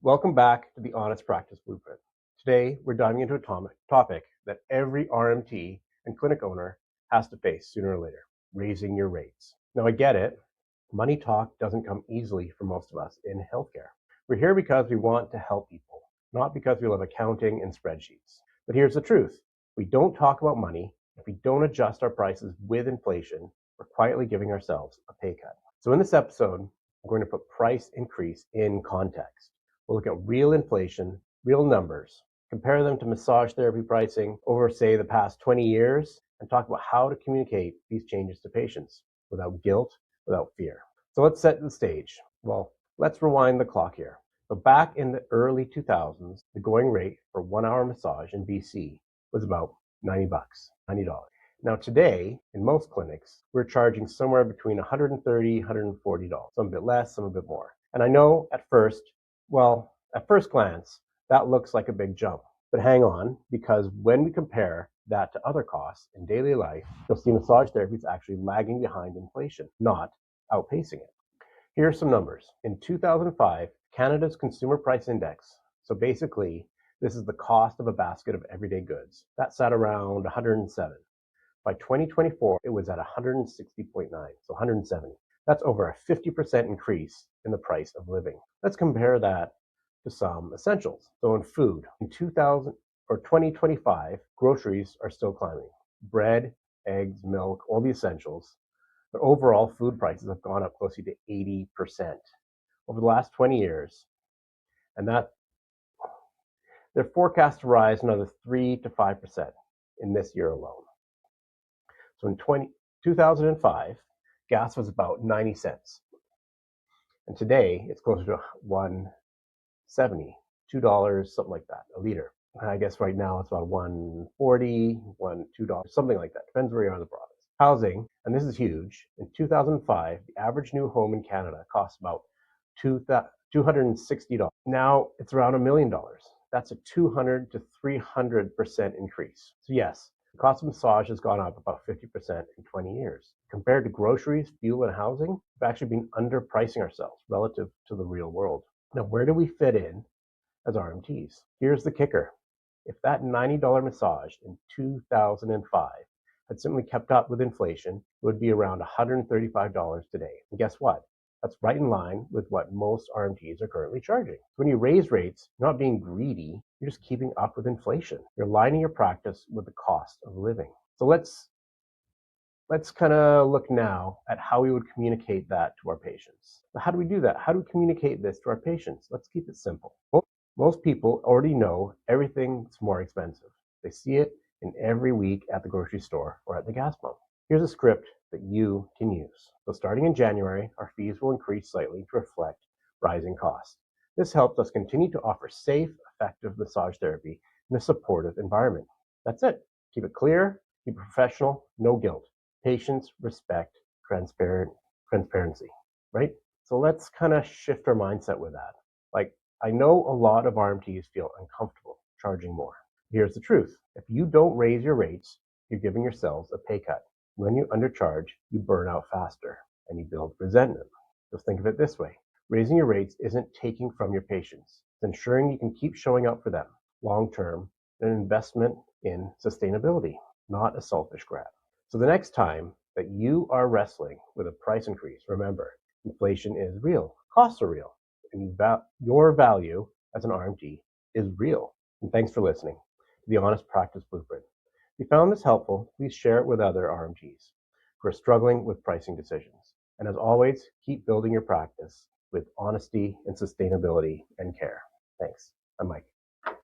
Welcome back to the Honest Practice Blueprint. Today, we're diving into a topic that every RMT and clinic owner has to face sooner or later, raising your rates. Now, I get it. Money talk doesn't come easily for most of us in healthcare. We're here because we want to help people, not because we love accounting and spreadsheets. But here's the truth. We don't talk about money. If we don't adjust our prices with inflation, we're quietly giving ourselves a pay cut. So in this episode, we're going to put price increase in context. We'll look at real inflation, real numbers, compare them to massage therapy pricing over, say, the past 20 years, and talk about how to communicate these changes to patients without guilt, without fear. So let's set the stage. Well, let's rewind the clock here. So back in the early 2000s, the going rate for 1-hour massage in BC was about $90. Now today, in most clinics, we're charging somewhere between $130, $140, some a bit less, some a bit more. And I know at first glance, that looks like a big jump. But hang on, because when we compare that to other costs in daily life, you'll see massage therapy is actually lagging behind inflation, not outpacing it. Here are some numbers. In 2005, Canada's Consumer Price Index, so basically, this is the cost of a basket of everyday goods, that sat around 107. By 2024, it was at 160.9, so 170. That's over a 50% increase in the price of living. Let's compare that to some essentials. So in food, in 2025, groceries are still climbing. Bread, eggs, milk, all the essentials. But overall, food prices have gone up close to 80% over the last 20 years. And that they're forecast to rise another 3 to 5% in this year alone. So in 2005, gas was about 90 cents. And today, it's closer to $1.70, $2, something like that, a liter. I guess right now it's about $1.40, $2, something like that. Depends where you are in the province. Housing, and this is huge, in 2005, the average new home in Canada cost about $260. Now it's around $1 million. That's a 200 to 300% increase. So yes, the cost of massage has gone up about 50% in 20 years. Compared to groceries, fuel, and housing, we've actually been underpricing ourselves relative to the real world. Now, where do we fit in as RMTs? Here's the kicker. If that $90 massage in 2005 had simply kept up with inflation, it would be around $135 today. And guess what? That's right in line with what most RMTs are currently charging. When you raise rates, you're not being greedy, you're just keeping up with inflation. You're aligning your practice with the cost of living. So let's kind of look now at how we would communicate that to our patients. How do we do that? How do we communicate this to our patients? Let's keep it simple. Most people already know everything's more expensive. They see it in every week at the grocery store or at the gas pump. Here's a script that you can use. So starting in January, our fees will increase slightly to reflect rising costs. This helps us continue to offer safe, effective massage therapy in a supportive environment. That's it. Keep it clear, keep it professional, no guilt. Patience, respect, transparency, right? So let's kind of shift our mindset with that. Like, I know a lot of RMTs feel uncomfortable charging more. Here's the truth. If you don't raise your rates, you're giving yourselves a pay cut. When you undercharge, you burn out faster and you build resentment. Just think of it this way. Raising your rates isn't taking from your patients. It's ensuring you can keep showing up for them long-term, an investment in sustainability, not a selfish grab. So the next time that you are wrestling with a price increase, remember, inflation is real, costs are real, and your value as an RMT is real. And thanks for listening to the Honest Practice Blueprint. If you found this helpful, please share it with other RMTs who are struggling with pricing decisions. And as always, keep building your practice with honesty and sustainability and care. Thanks. I'm Mike.